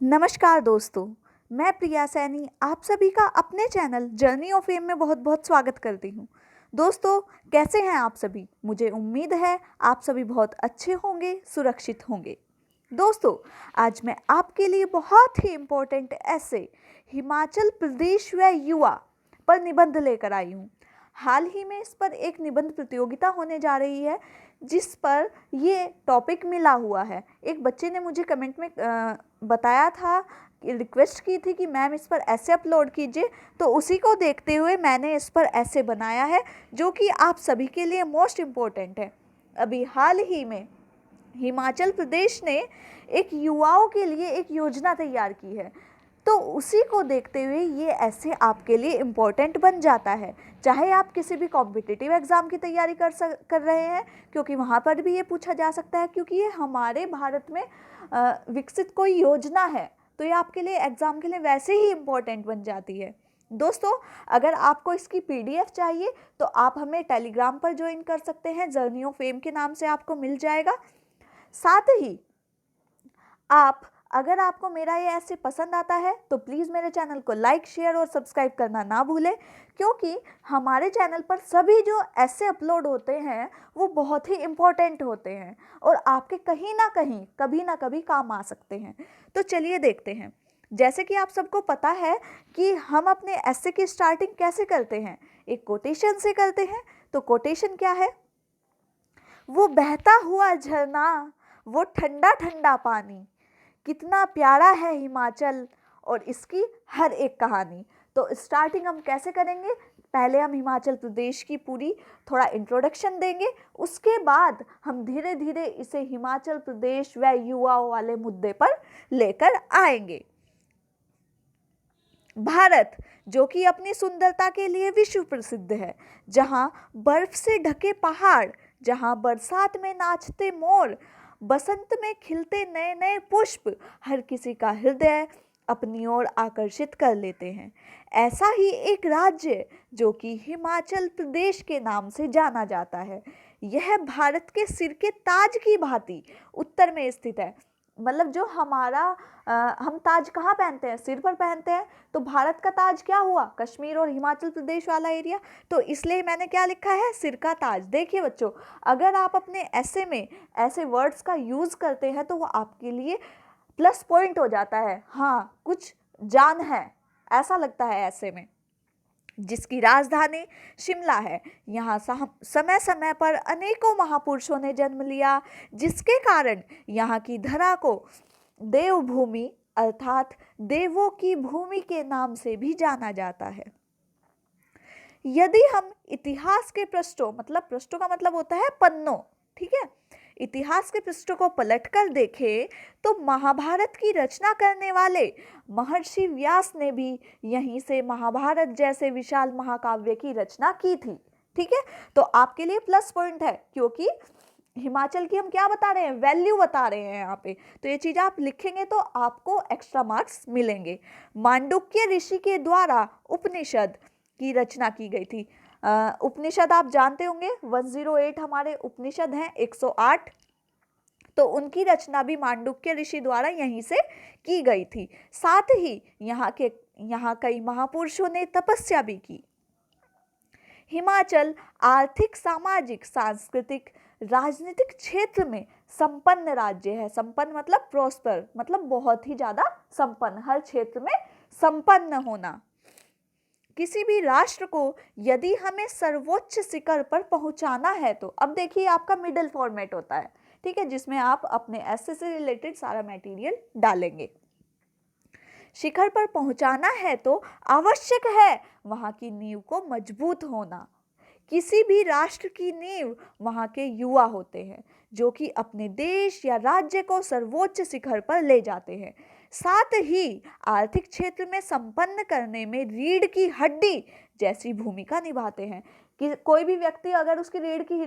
नमस्कार दोस्तों, मैं प्रिया सैनी आप सभी का अपने चैनल जर्नी ऑफ फेम में बहुत बहुत स्वागत करती हूँ। दोस्तों, कैसे हैं आप सभी? मुझे उम्मीद है आप सभी बहुत अच्छे होंगे, सुरक्षित होंगे। दोस्तों, आज मैं आपके लिए बहुत ही इम्पोर्टेंट ऐसे हिमाचल प्रदेश व युवा पर निबंध लेकर आई हूँ। हाल ही में इस पर एक निबंध प्रतियोगिता होने जा रही है जिस पर ये टॉपिक मिला हुआ है। एक बच्चे ने मुझे कमेंट में बताया था, रिक्वेस्ट की थी कि मैम इस पर ऐसे अपलोड कीजिए, तो उसी को देखते हुए मैंने इस पर ऐसे बनाया है जो कि आप सभी के लिए मोस्ट इम्पोर्टेंट है। अभी हाल ही में हिमाचल प्रदेश ने एक युवाओं के लिए एक योजना तैयार की है, तो उसी को देखते हुए ये ऐसे आपके लिए इम्पोर्टेंट बन जाता है। चाहे आप किसी भी कॉम्पिटिटिव एग्ज़ाम की तैयारी कर रहे हैं, क्योंकि वहाँ पर भी ये पूछा जा सकता है, क्योंकि ये हमारे भारत में विकसित कोई योजना है, तो ये आपके लिए एग्ज़ाम के लिए वैसे ही इम्पोर्टेंट बन जाती है। दोस्तों, अगर आपको इसकी पीडीएफ चाहिए तो आप हमें टेलीग्राम पर ज्वाइन कर सकते हैं, जर्नी ऑफ फेम के नाम से आपको मिल जाएगा। साथ ही अगर आपको मेरा ये ऐसे पसंद आता है तो प्लीज़ मेरे चैनल को लाइक, शेयर और सब्सक्राइब करना ना भूलें, क्योंकि हमारे चैनल पर सभी जो ऐसे अपलोड होते हैं वो बहुत ही इम्पोर्टेंट होते हैं और आपके कहीं ना कहीं कभी ना कभी काम आ सकते हैं। तो चलिए देखते हैं। जैसे कि आप सबको पता है कि हम अपने ऐसे की स्टार्टिंग कैसे करते हैं, एक कोटेशन से करते हैं। तो कोटेशन क्या है? वो बहता हुआ झरना, वो ठंडा ठंडा पानी, कितना प्यारा है हिमाचल और इसकी हर एक कहानी। तो स्टार्टिंग हम कैसे करेंगे? पहले हम हिमाचल प्रदेश की पूरी थोड़ा इंट्रोडक्शन देंगे, उसके बाद हम धीरे धीरे इसे हिमाचल प्रदेश व युवाओं वाले मुद्दे पर लेकर आएंगे। भारत, जो कि अपनी सुंदरता के लिए विश्व प्रसिद्ध है, जहाँ बर्फ से ढके पहाड़, जहाँ बरसात में नाचते मोर, बसंत में खिलते नए नए पुष्प हर किसी का हृदय अपनी ओर आकर्षित कर लेते हैं। ऐसा ही एक राज्य जो कि हिमाचल प्रदेश के नाम से जाना जाता है, यह भारत के सिर के ताज की भांति उत्तर में स्थित है। मतलब जो हमारा हम ताज कहाँ पहनते हैं? सिर पर पहनते हैं। तो भारत का ताज क्या हुआ? कश्मीर और हिमाचल प्रदेश वाला एरिया। तो इसलिए मैंने क्या लिखा है? सिर का ताज। देखिए बच्चों, अगर आप अपने ऐसे में ऐसे वर्ड्स का यूज़ करते हैं तो वो आपके लिए प्लस पॉइंट हो जाता है। हाँ, कुछ जान है ऐसा लगता है ऐसे में। जिसकी राजधानी शिमला है, यहाँ समय समय पर अनेकों महापुरुषों ने जन्म लिया, जिसके कारण यहाँ की धरा को देवभूमि अर्थात देवों की भूमि के नाम से भी जाना जाता है। यदि हम इतिहास के पृष्ठों, मतलब पृष्ठों का मतलब होता है पन्नों, ठीक है, इतिहास के पृष्ठों को पलटकर देखें तो महाभारत की रचना करने वाले महर्षि व्यास ने भी यहीं से महाभारत जैसे विशाल महाकाव्य की रचना की थी। ठीक है, तो आपके लिए प्लस पॉइंट है, क्योंकि हिमाचल की हम क्या बता रहे हैं? वैल्यू बता रहे हैं यहाँ पे। तो ये चीज़ आप लिखेंगे तो आपको एक्स्ट्रा मार्क्स मिलेंगे। मांडुक्य ऋषि के द्वारा उपनिषद की रचना की गई थी। उपनिषद आप जानते होंगे, 108 हमारे उपनिषद हैं, 108। तो उनकी रचना भी मांडुक्य ऋषि द्वारा यहीं से की गई थी। साथ ही यहाँ कई महापुरुषों ने तपस्या भी की। हिमाचल आर्थिक, सामाजिक, सांस्कृतिक, राजनीतिक क्षेत्र में संपन्न राज्य है। संपन्न मतलब प्रोस्पर, मतलब बहुत ही ज्यादा संपन्न, हर क्षेत्र में संपन्न होना। किसी भी राष्ट्र को यदि हमें सर्वोच्च शिखर पर पहुंचाना है तो अब देखिए आपका मिडिल फॉर्मेट होता है, ठीक है, जिसमें आप अपने ऐसे से रिलेटेड सारा मटेरियल डालेंगे। शिखर पर पहुंचाना है तो आवश्यक है वहां की नींव को मजबूत होना। किसी भी राष्ट्र की नींव वहां के युवा होते हैं, जो कि अपने देश या राज्य को सर्वोच्च शिखर पर ले जाते हैं। साथ ही आर्थिक क्षेत्र में संपन्न करने में रीढ़ की हड्डी जैसी भूमिका निभाते हैं। कि कोई भी व्यक्ति अगर उसकी रीढ़ की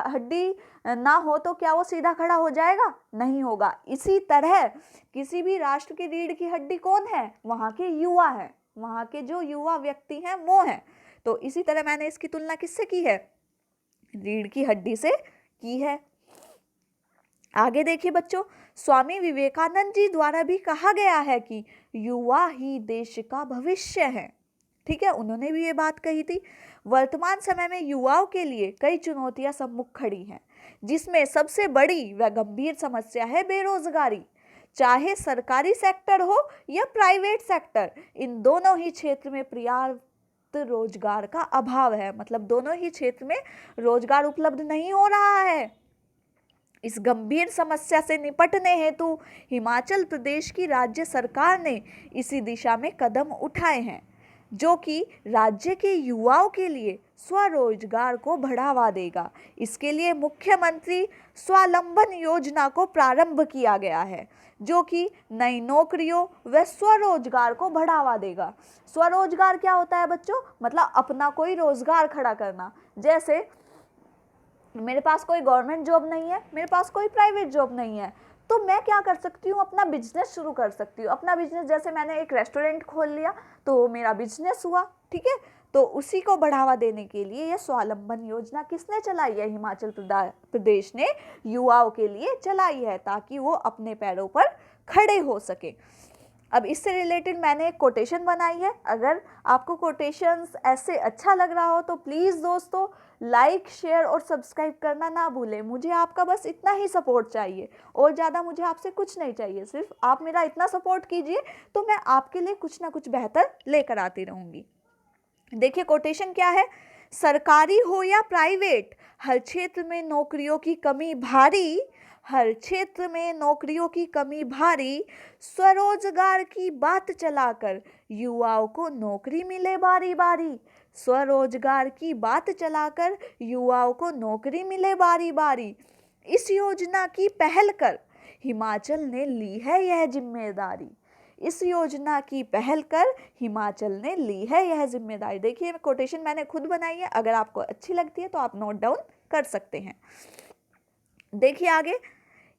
हड्डी ना हो तो क्या वो सीधा खड़ा हो जाएगा? नहीं होगा। इसी तरह किसी भी राष्ट्र की रीढ़ की हड्डी कौन है? वहाँ के युवा हैं, वहाँ के जो युवा व्यक्ति हैं वो हैं। तो इसी तरह मैंने इसकी तुलना किससे की है? रीढ़ की हड्डी से की है। आगे देखिए बच्चों, स्वामी विवेकानंद जी द्वारा भी कहा गया है कि युवा ही देश का भविष्य है। ठीक है, उन्होंने भी ये बात कही थी। वर्तमान समय में युवाओं के लिए कई चुनौतियां सम्मुख खड़ी हैं, जिसमें सबसे बड़ी व गंभीर समस्या है बेरोजगारी। चाहे सरकारी सेक्टर हो या प्राइवेट सेक्टर, इन दोनों ही क्षेत्र में पर्याप्त रोजगार का अभाव है। मतलब दोनों ही क्षेत्र में रोजगार उपलब्ध नहीं हो रहा है। इस गंभीर समस्या से निपटने हेतु हिमाचल प्रदेश की राज्य सरकार ने इसी दिशा में कदम उठाए हैं, जो कि राज्य के युवाओं के लिए स्वरोजगार को बढ़ावा देगा। इसके लिए मुख्यमंत्री स्वावलंबन योजना को प्रारंभ किया गया है, जो कि नई नौकरियों व स्वरोजगार को बढ़ावा देगा। स्वरोजगार क्या होता है बच्चों? मतलब अपना कोई रोजगार खड़ा करना। जैसे मेरे पास कोई गवर्नमेंट जॉब नहीं है, मेरे पास कोई प्राइवेट जॉब नहीं है, तो मैं क्या कर सकती हूँ? अपना बिजनेस शुरू कर सकती हूँ। अपना बिजनेस, जैसे मैंने एक रेस्टोरेंट खोल लिया तो मेरा बिजनेस हुआ। ठीक है, तो उसी को बढ़ावा देने के लिए यह स्वावलंबन योजना किसने चलाई है? हिमाचल प्रदेश ने युवाओं के लिए चलाई है, ताकि वो अपने पैरों पर खड़े हो सके। अब इससे रिलेटेड मैंने एक कोटेशन बनाई है। अगर आपको कोटेशंस ऐसे अच्छा लग रहा हो तो प्लीज़ दोस्तों लाइक, शेयर और सब्सक्राइब करना ना भूलें। मुझे आपका बस इतना ही सपोर्ट चाहिए, और ज़्यादा मुझे आपसे कुछ नहीं चाहिए। सिर्फ आप मेरा इतना सपोर्ट कीजिए तो मैं आपके लिए कुछ ना कुछ बेहतर लेकर आती रहूँगी। देखिए कोटेशन क्या है? सरकारी हो या प्राइवेट, हर क्षेत्र में नौकरियों की कमी भारी, हर क्षेत्र में नौकरियों की कमी भारी, स्वरोजगार की बात चलाकर युवाओं को नौकरी मिले बारी बारी। स्वरोजगार की बात चलाकर युवाओं को नौकरी मिले बारी बारी। इस योजना की पहल कर हिमाचल ने ली है यह जिम्मेदारी। इस योजना की पहल कर हिमाचल ने ली है यह जिम्मेदारी। देखिए कोटेशन मैंने खुद बनाई है, अगर आपको अच्छी लगती है तो आप नोट डाउन कर सकते हैं। देखिए आगे,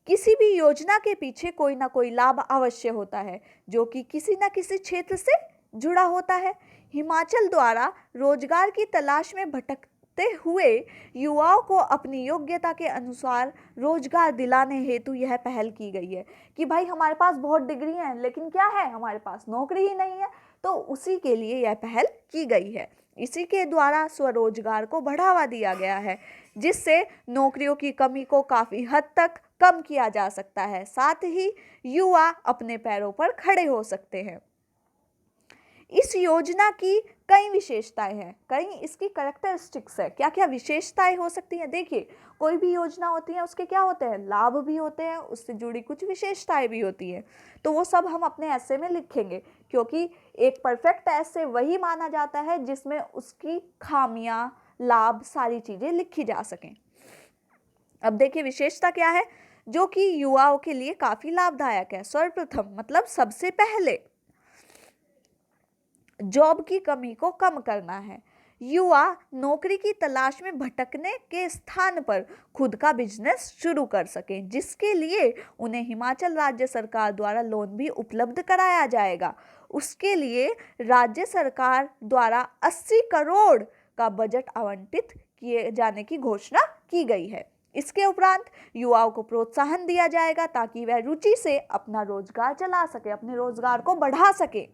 किसी भी योजना के पीछे कोई ना कोई लाभ अवश्य होता है, जो कि किसी न किसी क्षेत्र से जुड़ा होता है। हिमाचल द्वारा रोजगार की तलाश में भटकते हुए युवाओं को अपनी योग्यता के अनुसार रोजगार दिलाने हेतु यह पहल की गई है कि भाई हमारे पास बहुत डिग्री हैं, लेकिन क्या है, हमारे पास नौकरी ही नहीं है। तो उसी के लिए यह पहल की गई है। इसी के द्वारा स्वरोजगार को बढ़ावा दिया गया है, जिससे नौकरियों की कमी को काफ़ी हद तक कम किया जा सकता है। साथ ही युवा अपने पैरों पर खड़े हो सकते हैं। इस योजना की कई विशेषताएं हैं, कई इसकी कैरेक्टरिस्टिक्स है। क्या क्या विशेषताएं हो सकती हैं? देखिए कोई भी योजना होती है उसके क्या होते हैं? लाभ भी होते हैं, उससे जुड़ी कुछ विशेषताएं भी होती हैं। तो वो सब हम अपने ऐसे में लिखेंगे, क्योंकि एक परफेक्ट ऐसे वही माना जाता है जिसमें उसकी खामियां, लाभ, सारी चीज़ें लिखी जा सकें। अब देखिए विशेषता क्या है जो कि युवाओं के लिए काफ़ी लाभदायक है। सर्वप्रथम मतलब सबसे पहले जॉब की कमी को कम करना है। युवा नौकरी की तलाश में भटकने के स्थान पर खुद का बिजनेस शुरू कर सकें, जिसके लिए उन्हें हिमाचल राज्य सरकार द्वारा लोन भी उपलब्ध कराया जाएगा। उसके लिए राज्य सरकार द्वारा 80 करोड़ का बजट आवंटित किए जाने की घोषणा की गई है। इसके उपरांत युवाओं को प्रोत्साहन दिया जाएगा ताकि वह रुचि से अपना रोजगार चला सके, अपने रोजगार को बढ़ा सके।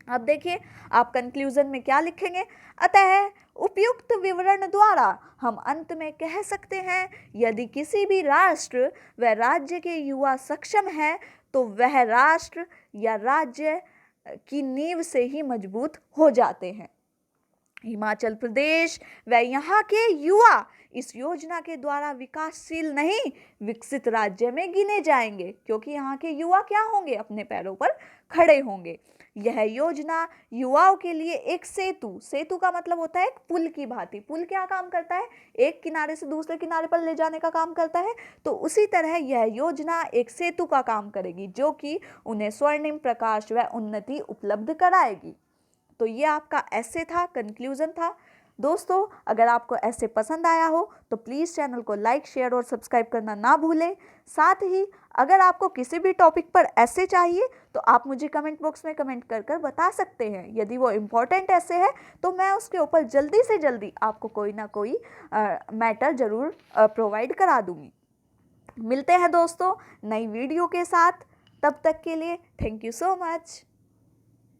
अब देखिए आप कंक्लूजन में क्या लिखेंगे? अतः उपयुक्त विवरण द्वारा हम अंत में कह सकते हैं, यदि किसी भी राष्ट्र व राज्य के युवा सक्षम है तो वह राष्ट्र या राज्य की नींव से ही मजबूत हो जाते हैं। हिमाचल प्रदेश व यहाँ के युवा इस योजना के द्वारा विकासशील नहीं, विकसित राज्य में गिने जाएंगे, क्योंकि यहाँ के युवा क्या होंगे? अपने पैरों पर खड़े होंगे। यह योजना युवाओं के लिए एक सेतु का मतलब होता है एक पुल की भांति। पुल क्या काम करता है? एक किनारे से दूसरे किनारे पर ले जाने का काम करता है। तो उसी तरह यह योजना एक सेतु का काम करेगी, जो कि उन्हें स्वर्णिम प्रकाश व उन्नति उपलब्ध कराएगी। तो ये आपका ऐसे था, कंक्लूजन था। दोस्तों अगर आपको ऐसे पसंद आया हो तो प्लीज़ चैनल को लाइक, शेयर और सब्सक्राइब करना ना भूलें। साथ ही अगर आपको किसी भी टॉपिक पर ऐसे चाहिए तो आप मुझे कमेंट बॉक्स में कमेंट कर बता सकते हैं। यदि वो इम्पोर्टेंट ऐसे है तो मैं उसके ऊपर जल्दी से जल्दी आपको कोई ना कोई मैटर ज़रूर प्रोवाइड करा दूँगी। मिलते हैं दोस्तों नई वीडियो के साथ, तब तक के लिए थैंक यू सो मच।